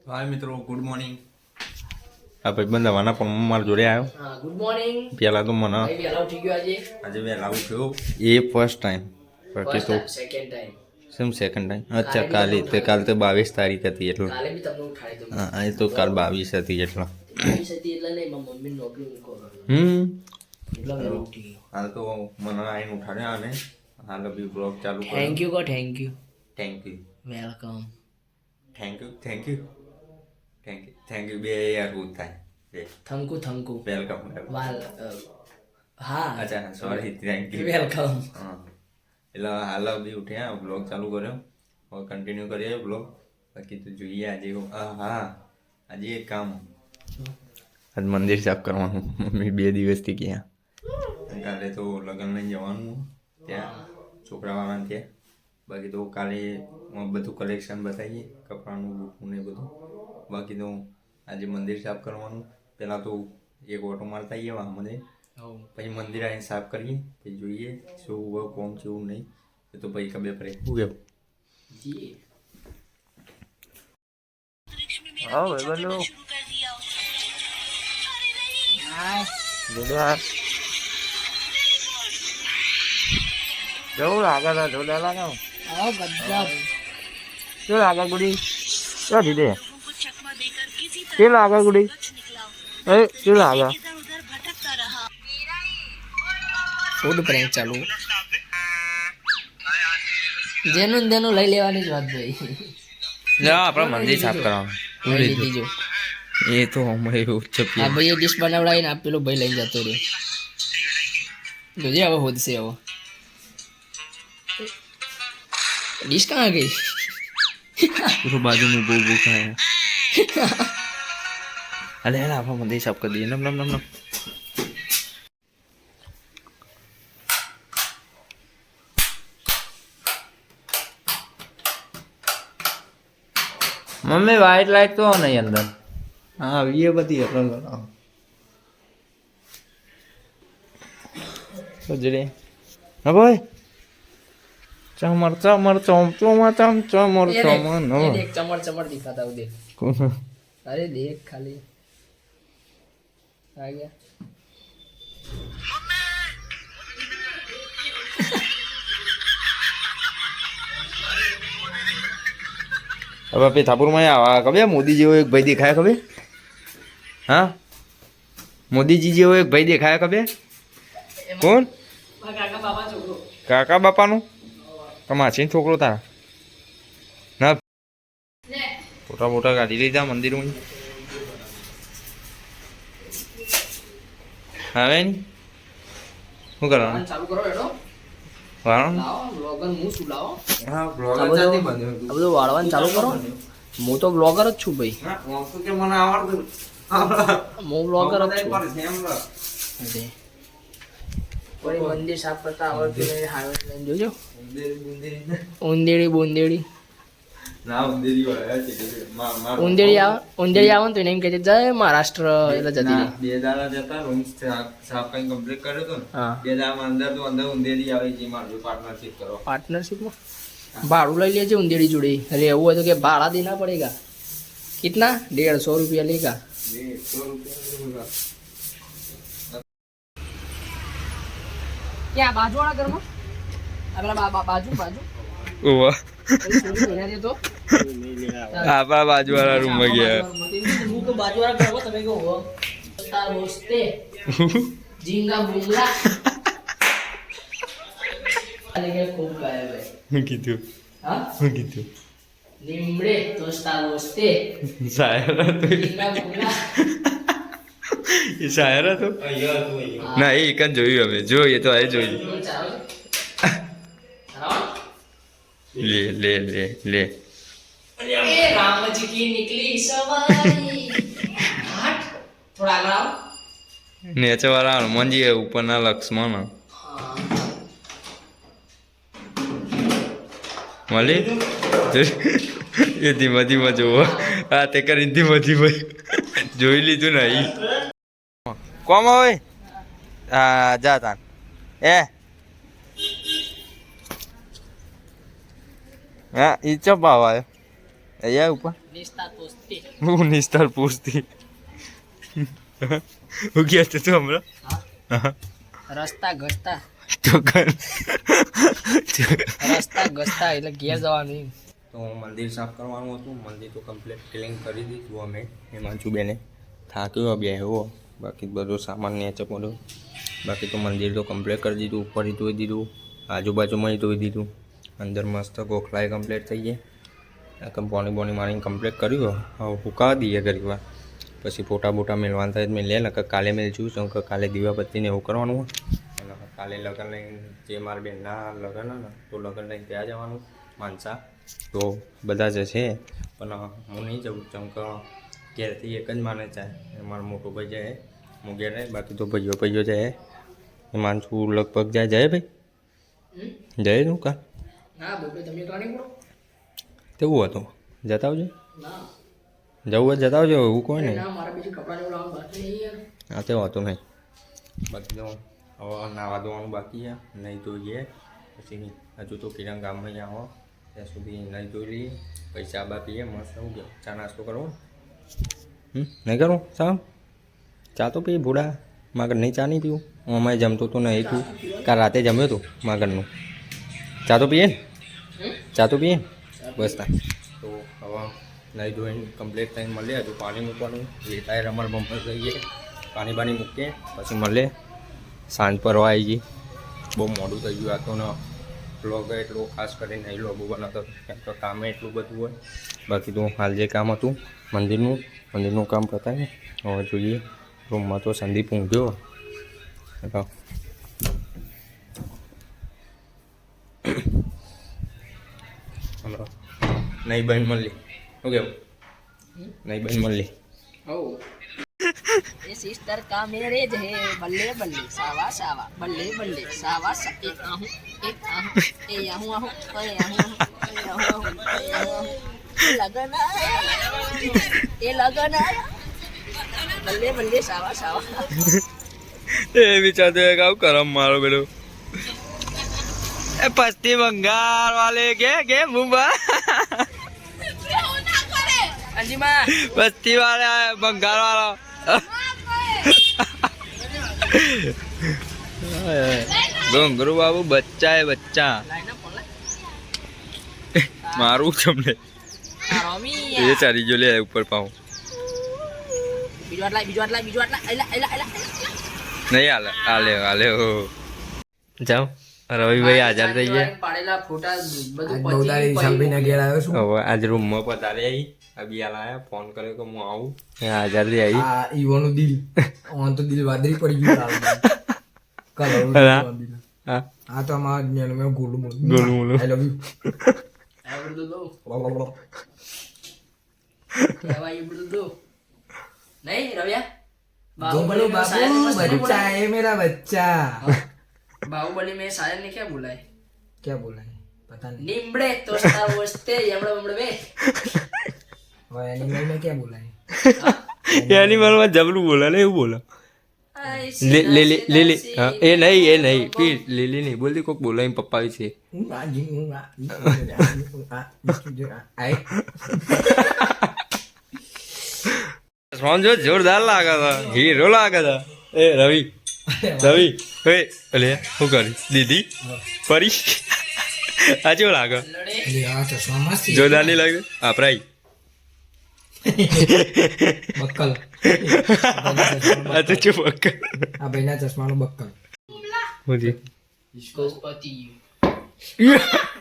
હાય મિત્રો, good morning. આ ભાઈ બંધાવાના પણ મારા જોડે આવ્યો. હા, ગુડ મોર્નિંગ. પહેલા તો મને ભાઈ વહેલા ઉઠી ગયો આજે વહેલા ઉઠ્યો એ ફર્સ્ટ ટાઈમ. બાકી તો second time. Same second time. અચ્છા, કાલે તો 22 તારીખ હતી એટલે. કાલે બી તમને ઉઠાડી દઉં. હા, એ તો કાલ 22 હતી એટલે. 22 હતી એટલે નહીં, મારી મમ્મી નોકરી મૂકો એટલે વહેલો ઉઠી ગયો. હાલ તો મને આઈને ઉઠાડ્યા અને હાલ બી બ્લોગ ચાલુ કર્યો. Thank you thank you welcome. Welcome. Thank you બે યાર ગુડ થાય. થંકુ વેલકમ. હા અચ્છા, સોરી, થેન્ક યુ. વેલકમ. હા, એટલે હાલ બી ઉઠ્યા, બ્લોગ ચાલુ કર્યો. હવે કન્ટિન્યુ કરીએ બ્લોગ. બાકી તો જોઈએ આજે. હા, આજે એક કામ. આજ મંદિર સાફ કરવાનું. મમ્મી 2 દિવસથી ગયા. કાલે તો લગ્ન લઈને જવાનું ત્યાં છોકરાવાળા ત્યાં. બાકી તો કાલે બધું કલેક્શન બતાવીએ, કપડાનું બુકનું ને બધું. બાકી તો આજે મંદિર સાફ કરવાનું. પહેલાં તો એક ઓટો મારતા આવીએ વાહમને, પછી મંદિર આવીને સાફ કરીએ, પછી જોઈએ શું કોમ છે એવું નહીં. એ તો પછી ખબર પડે. શું કેવું? હા ભાઈ બનો કેવું લાગે છે? જોડે લાગે કેવું લાગે ગુડી? ક્યાં દીધે કેવું લાગે ગુડી? કેવું લાગે? ફૂડ પ્રેન્ક ચાલુ. જેનું ને તેનું લઈ લેવાની જ વાત ભાઈ. આપણે મંદિર સાફ કરવાનું. લઈ લીધી જો. એ તો હમણાં એવું છે. આ ભાઈ ડિશ બનાવડાવીને આપેલું ભાઈ લઈ જતો રહ્યો. જોજે હવે હોદશે હવે. ડિશ કहाँ ગઈ? પૂરું બાજુનું બહુ બહુ ખાય. અરે યાર, આપણે મંદિર સાફ કરી દઈએ. નમ નમ નમ નમ. મમ્મી વ્હાઈટ લાઈટ તો નહીં અંદર. હા, એ બધી એટલે હા ભાઈ. ચમર ચમર ચોમ ચોમા ચમ ચમર ચોમર નો. દેખ ચમર દિખાતા હું દેખ. અરે દેખ ખાલી આ ગયા. હવે પેથાપુરમાં આવા ખબર મોદી જેવો એક ભાઈ દેખાય ખબર? હા, મોદીજી જેવો એક ભાઈ દેખાય ખબર? કોણ? કાકા બાપાનું? માછીનો છોકરો તારા? ના, ફોટા ફોટા કાઢી લીધા મંદિરમાં. હવે શું કરવાનું? ચાલુ કરો એડો. વાળવાનું? બ્લોગર હું છું લાવો. હા, બ્લોગર ચાલતી બન્યું. આ બધું વાળવાનું ચાલુ કરો. હું તો બ્લોગર જ છું ભાઈ. કે મને આવડતું. હું બ્લોગર જ છું. કોઈ મંદિર સાફ કરતા આવડતું નહીં. હાઈવે લઈને જોજો. ઉંદેડી બોંદેડી. ના, ઉંદેરી વાળા છે. ઉંદેડી આવે ને તો એને એમ કહે છે જય મહારાષ્ટ્ર એટલે જતી રહી. 2 દાડા જતા રૂમ સાફ કઈ કમ્પ્લીટ કર્યો તો ને. હા, 2 દાડામાં અંદર ઉંદેરી આવી છે. મારું પાર્ટનરશિપ કરો. પાર્ટનરશિપમાં ભાડું લઈ લેજે ઉંદેડી જોડે. અરે એવું હોય તો કે ભાડા દેના પડેગા. કિતના? 150 રૂપિયા લેગા. 150 રૂપિયા. ક્યાં બાજુવાળા ઘરમાં? આપણા બાજુ ઓવા એના દે તો આપણા બાજુવાળા રૂમમાં ગયા. હું તો બાજુવાળા ઘરમાં તમે કહો હો તાર હોસ્તે જીંગા બુંગલા અલે કે ખૂબ ગાય ભાઈ. હું કીધું? હા, હું કીધું? લીમડે તો તાર હોસ્તે શાયર હતો. જીંગા બુંગલા. એ શાયર હતો? ના, એ એક જ જોયું અમે. જોઈએ તો આ જોયું. લે લે લે લે. ए राम जी की निकली सवारी घाट थोड़ा આગળ આવો. નેચે વાળા હનુમાનજી ઉપરના લક્ષ્મણ મળી. એ ધીમા ધીમા જોવો. હા, તે કરી ધીમા ધીમા જોઈ લીધું ને. કોમ હોય હા જા તાન. હા, ઈ ચો ભાવ આવ્યો. અહીંયા ઉપર નિસ્તાર પોસ્તી હું નિસ્તાર પૂછતી હું ગયા તું હમણાં હા રસ્તા ગસ્તા તો કર રસ્તા ગસ્તા એટલે ઘેર જવાનું. તો મંદિર સાફ કરવાનું હતું. મંદિર તો કમ્પ્લીટ ક્લીન કરી દીધું અમે હિમાંશુ બેને. થાક્યો બેહ્યો, બાકી બધો સામાન નીચે પડ્યો. બાકી તો મંદિર તો કમ્પ્લીટ કરી દીધું. ઉપર ધોઈ દીધું, આજુબાજુમાં ધોઈ દીધું. અંદર મસ્ત ગોખલાય કમ્પ્લીટ થઈ ગયા. પાણી બોણી મારીને કમ્પ્લીટ કર્યું. હવે ફૂંકાવા દઈએ ઘણી વાર, પછી ફોટા બોટા મેળવાના થાય મેં લે નકર કાલે મેળજું છું કે કાલે દીવાબત્તીને એવું કરવાનું હોય. અને કાલે લગ્ન લઈને જે મારા બેનના લગ્ન હોય ને તો લગ્ન લઈને ત્યાં જવાનું માનસા. તો બધા જ છે પણ હું નહીં જઉં કેમ કે ઘેરથી એક જ માને જાય. મારો મોટો ભાઈ જાય, હું ઘેર રહે. બાકી તો ભાઈઓ જાય. એ માનસું લગભગ જાય જાય નું કા ના બોલો તમે તો નહીં બોલો તેવું હતું. જતા આવજો, ના જવું હોય જતા આવજો, એવું કોઈ નહીં. ના મારા બીજું કપડાં લેવું લાવવાનું બાકી નહીં યાર. હા તે વાતો નહીં. બાકી તો હવે નાવા ધોવાનું બાકી છે, નહીં ધોઈએ પછી હજુ તો કિરણ ગામમાં અહીંયા આવો ત્યાં સુધી નહીં ધોઈ લઈએ. પછી ચા બા પીએ મસ્ત. હું ચા નાસ્તો કરવો નહીં કરવું ચા? ચા તો પીએ ભૂડા માગર નહીં. ચા નહીં પીવું. હું અમારે જમતો તો નહીં તું કાલ રાતે જમ્યો હતું માગરનું. ચા તો પીએ ને, ચા તો પીએ બસ તા. તો હવે નહીં ધોઈને કમ્પ્લીટ થઈને મળીએ. હજુ પાણી મૂકવાનું લેતા રમર બમ્પર જઈએ, પાણી બાણી મૂકીએ પછી મળે. સાંજ પરવા આવી ગઈ, બહુ મોડું થઈ ગયું. આ તો ને બ્લોગ એટલું ખાસ કરીને નહીં લોબો બનાવતો કેમ કે કામે એટલું બધું હોય. બાકી તો હાલ જે કામ હતું મંદિરનું કામ પતાવીને હવે જોઈએ રૂમમાં. તો સંદીપ ઊંઘ્યો હતો. નહીં બહેન મળી શું કેવું? નહીં બહેન મળી ये सिस्टर का मैरिज है बल्ले बल्ले सावा सावा बल्ले बल्ले सावा सा एक आहू ए आहू आहू ए आहू आहू लगन ये लगन बल्ले बल्ले सावा सावा એ વિચારતો કાવ કરમ મારો બેડો. એ પશ્ચિમ બંગાળ વાલે કે મુંબઈ अंजिमा પશ્ચિમ વાળા બંગાળ વાળો ઘુંઘरू બાબુ બચ્ચા એ બચ્ચા મારું તમને એ ચારી જો લે ઉપર પાઉં બીજો આટલા નહીં હાલે હો જાઓ. રવિભાઈ હાજર થઈ ગયા. પાડેલા ફોટા બધું બહુદારી સાંભળીને ઘેર આવ્યો છું. હવે આજ રૂમમાં પધારે આવી. અબિયાલ આયા ફોન કર્યો કે હું આવું. હાજર થઈ આવી. આ ઈવોનું દિલ ઓન તો દિલ વાદળી પડી ગયું હા આ તો અમારા જ્ઞાન મેં ગોલું ગોલું આઈ લવ આ બધું દો યુ કહેવાય એ બધું દો નહીં રવ્યા गोलू बाबू बच्चा है मेरा बच्चा. बाहुबली में शायर ने क्या बोला है? क्या बोला है पता नहीं. निम्बड़े तोस्ता वस्ते यमड़ा बमड़े में और एनिमल में क्या बोला है? एनिमल में जबलू बोला नहीं, वो बोला ले ले ले ले ले हाँ ये नहीं फिर ले ले नहीं बोलती कोक बोला इन पप्पा भी से जो जोरदार लागा था, हीरो लागा था. ए रवि ए अले હું કરી દીદી પરી આ કેવો લાગે? જોરદાર નહીં લાગે? આ પ્રાઈ બક્કલ આ તો ચૂપ બક્કલ આ ભાઈના ચશ્માનું બક્કલ. મુજી इसको पति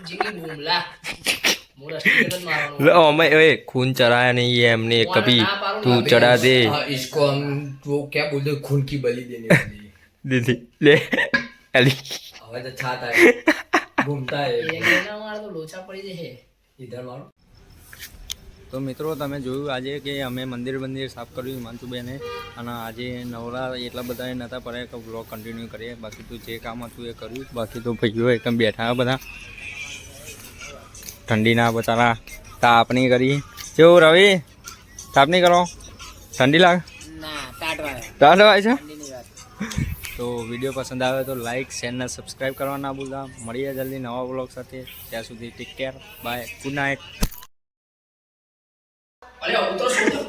जिंगी बुमला मोरा स्टिकर मारनो लो मैं ओए खून चढ़ाया नहीं है हमने कभी, तू चढ़ा दे. इसको हम वो क्या बोलते हैं, खून की बलि देने वाली. दीदी ले अली હવે તો છાતા है घूमता है ये ना मार तो लोचा पड़ी दे है इधर मारो. તો મિત્રો તમે જોયું આજે કે અમે મંદિર સાફ કર્યું હિમાંશુબેને, અને આજે નવરા એટલા બધા નહોતા પડ્યા કે બ્લોગ કન્ટિન્યુ કરીએ. બાકી તો જે કામ હતું એ કર્યું. બાકી તો ભાઈઓ એકદમ બેઠા બધા ઠંડીના બચારા તાપ નહીં કરી. કેવું રવિ તાપ નહીં કરો? ઠંડી લાગે? ना टाटवा ટાઢવાય છે. नहीं बात તો વિડીયો પસંદ આવે તો લાઈક શેર અને સબસ્ક્રાઈબ કરવા ના ભૂલતા. મળીએ જલ્દી નવા બ્લોગ સાથે. ત્યાં સુધી take care, bye, good night. અરે ઉતરો છોડ દો